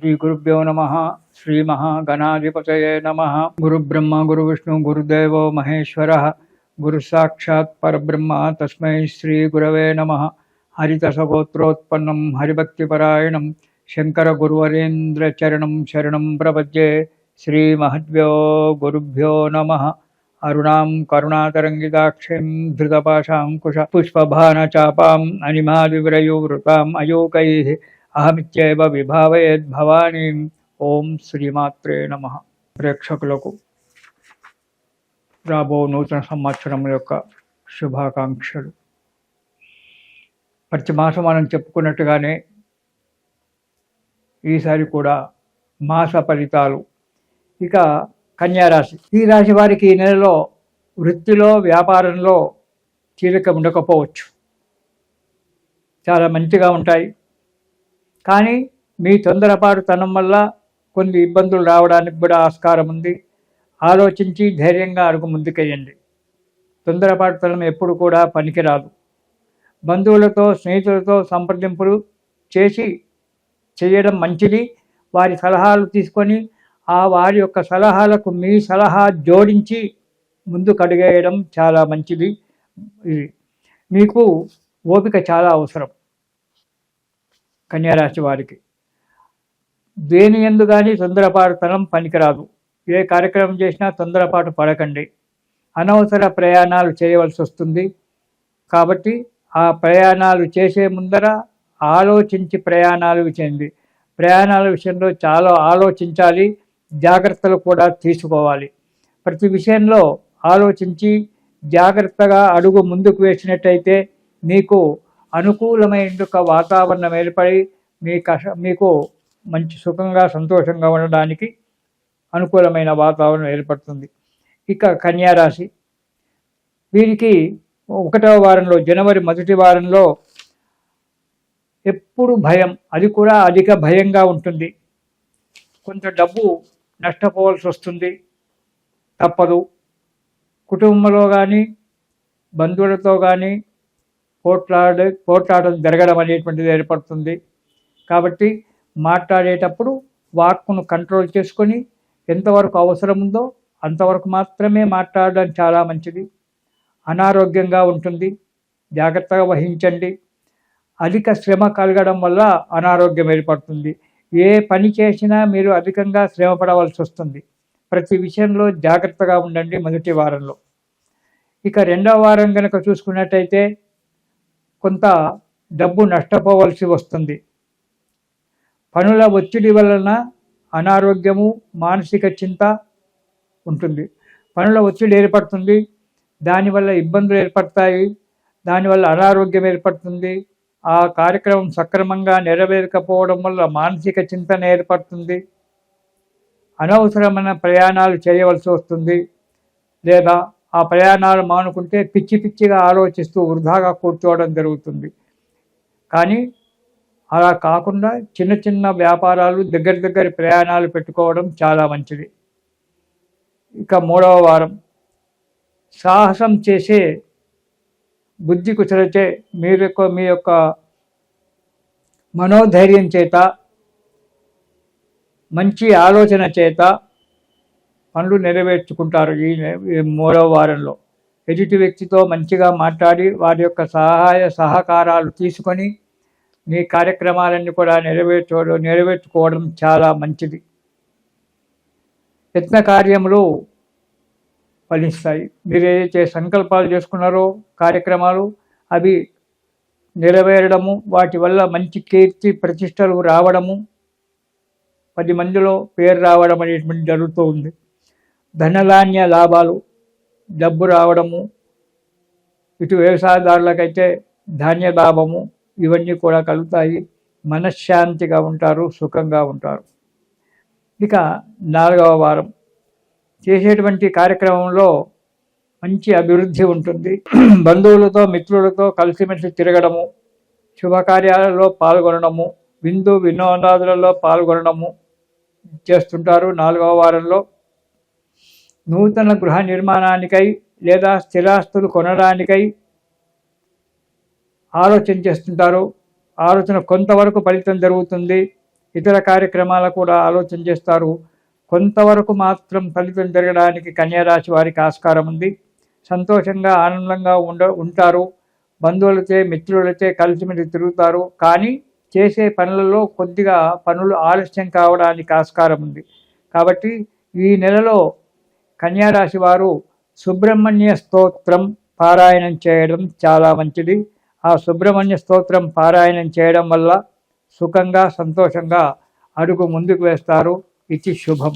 श्रीगुरुभ्यो नमः। श्रीमहागणाधिपतये नमः। गुरुब्रह्मा गुरुविष्णु गुरुदेवो महेश्वरः। गुरुसाक्षात् परब्रह्म तस्मै श्रीगुरवे नमः। हरितसगोत्रोत्पन्नं हरिभक्तिपरायणं शङ्करगुरुवरेन्द्रचरणं शरणं प्रपद्ये। श्रीमहद्भ्यो गुरुभ्यो नमः। अरुणां करुणातरङ्गिताक्षीं धृतपाशाङ्कुश पुष्पभानचापाम् अनिमादिव्रयोवृताम् अयोकैः అహమిత్యేవ విభావయేద్ భవానీం. ఓం శ్రీమాత్రే నమః. ప్రేక్షకులకు రాబో నూతన సంవత్సరం యొక్క శుభాకాంక్షలు. ప్రతి మాసం మనం చెప్పుకున్నట్టుగానే ఈసారి కూడా మాస ఫలితాలు. ఇక కన్యారాశి, ఈ రాశి వారికి ఈ నెలలో వృత్తిలో వ్యాపారంలో తీరిక ఉండకపోవచ్చు, చాలా మంచిగా ఉంటాయి. కానీ మీ తొందరపాటుతనం వల్ల కొన్ని ఇబ్బందులు రావడానికి కూడా ఆస్కారం ఉంది. ఆలోచించి ధైర్యంగా అడుగు ముందుకెయ్యండి. తొందరపాటుతనం ఎప్పుడు కూడా పనికిరాదు. బంధువులతో స్నేహితులతో సంప్రదింపులు చేయడం మంచిది. వారి సలహాలు తీసుకొని వారి యొక్క సలహాలకు మీ సలహా జోడించి ముందుకు అడుగేయడం చాలా మంచిది. మీకు ఓపిక చాలా అవసరం. కన్యారాశి వారికి దేని యందు కానీ తొందరపాటుతనం పనికిరాదు. ఏ కార్యక్రమం చేసినా తొందరపాటు పడకండి. అనవసర ప్రయాణాలు చేయవలసి వస్తుంది. కాబట్టి ఆ ప్రయాణాలు చేసే ముందర ఆలోచించి ప్రయాణాలు చేయండి. ప్రయాణాల విషయంలో చాలా ఆలోచించాలి, జాగ్రత్తలు కూడా తీసుకోవాలి. ప్రతి విషయంలో ఆలోచించి జాగ్రత్తగా అడుగు ముందుకు వేసినట్టయితే మీకు అనుకూలమైన వాతావరణం ఏర్పడి మీకు మంచి సుఖంగా సంతోషంగా ఉండడానికి అనుకూలమైన వాతావరణం ఏర్పడుతుంది. ఇక కన్యారాశి వీరికి 1వ వారంలో, జనవరి మొదటి వారంలో ఎప్పుడు భయం, అది కూడా అధిక భయంగా ఉంటుంది. కొంత డబ్బు నష్టపోవాల్సి వస్తుంది, తప్పదు. కుటుంబంలో కానీ బంధువులతో కానీ పోట్లాటలు జరగడం అనేటువంటిది ఏర్పడుతుంది. కాబట్టి మాట్లాడేటప్పుడు వాక్కును కంట్రోల్ చేసుకొని ఎంతవరకు అవసరం ఉందో అంతవరకు మాత్రమే మాట్లాడడం చాలా మంచిది. అనారోగ్యంగా ఉంటుంది, జాగ్రత్తగా వహించండి. అధిక శ్రమ కలగడం వల్ల అనారోగ్యం ఏర్పడుతుంది. ఏ పని చేసినా మీరు అధికంగా శ్రమ పడవలసి వస్తుంది. ప్రతి విషయంలో జాగ్రత్తగా ఉండండి మొదటి వారంలో. ఇక 2వ వారం కనుక చూసుకున్నట్టయితే కొంత డబ్బు నష్టపోవలసి వస్తుంది. పనుల ఒత్తిడి వలన అనారోగ్యము, మానసిక చింత ఉంటుంది. పనుల ఒత్తిడి ఏర్పడుతుంది, దానివల్ల ఇబ్బందులు ఏర్పడతాయి, దానివల్ల అనారోగ్యం ఏర్పడుతుంది. ఆ కార్యక్రమం సక్రమంగా నెరవేరకపోవడం వల్ల మానసిక చింతన ఏర్పడుతుంది. అనవసరమైన ప్రయాణాలు చేయవలసి వస్తుంది. లేదా ఆ ప్రయాణాలు మానుకుంటే పిచ్చిగా ఆలోచిస్తూ వృధాగా కూర్చోవడం జరుగుతుంది. కానీ అలా కాకుండా చిన్న చిన్న వ్యాపారాలు, దగ్గర ప్రయాణాలు పెట్టుకోవడం చాలా మంచిది. ఇక 3వ వారం, సాహసం చేసే బుద్ధి కుశలచే మీ యొక్క మనోధైర్యం చేత, మంచి ఆలోచన చేత పనులు నెరవేర్చుకుంటారు. ఈ 3వ వారంలో ఎదుటి వ్యక్తితో మంచిగా మాట్లాడి వారి యొక్క సహాయ సహకారాలు తీసుకొని మీ కార్యక్రమాలన్నీ కూడా నెరవేర్చుకోవడం చాలా మంచిది. యత్న కార్యములు ఫలిస్తాయి. మీరు ఏదైతే సంకల్పాలు చేసుకున్నారో కార్యక్రమాలు అవి నెరవేరడము, వాటి వల్ల మంచి కీర్తి ప్రతిష్టలు రావడము, 10 మందిలో పేరు రావడం అనేటువంటి జరుగుతూ ఉంది. ధనధాన్య లాభాలు, డబ్బు రావడము, ఇటు వ్యవసాయదారులకైతే ధాన్య లాభము, ఇవన్నీ కూడా కలుగుతాయి. మనశ్శాంతిగా ఉంటారు, సుఖంగా ఉంటారు. ఇక 4వ వారం, చేసేటువంటి కార్యక్రమంలో మంచి అభివృద్ధి ఉంటుంది. బంధువులతో మిత్రులతో కలిసిమెలిసి తిరగడము, శుభకార్యాలలో పాల్గొనడము, వినోదాదులలో పాల్గొనడము చేస్తుంటారు. 4వ వారంలో నూతన గృహ నిర్మాణానికై లేదా స్థిరాస్తులు కొనడానికై ఆలోచన చేస్తుంటారు. ఆలోచన కొంతవరకు ఫలితం జరుగుతుంది. ఇతర కార్యక్రమాలు కూడా ఆలోచన చేస్తారు. కొంతవరకు మాత్రం ఫలితం జరగడానికి కన్యారాశి వారికి ఆస్కారం ఉంది. సంతోషంగా ఆనందంగా ఉంటారు. బంధువులచే మిత్రులచే కలిసిమెలిసి తిరుగుతారు. కానీ చేసే పనులలో కొద్దిగా పనులు ఆలస్యం కావడానికి ఆస్కారం ఉంది. కాబట్టి ఈ నెలలో కన్యారాశి వారు సుబ్రహ్మణ్య స్తోత్రం పారాయణం చేయడం చాలా మంచిది. ఆ సుబ్రహ్మణ్య స్తోత్రం పారాయణం చేయడం వల్ల సుఖంగా సంతోషంగా అడుగు ముందుకు వేస్తారు. ఇది శుభం.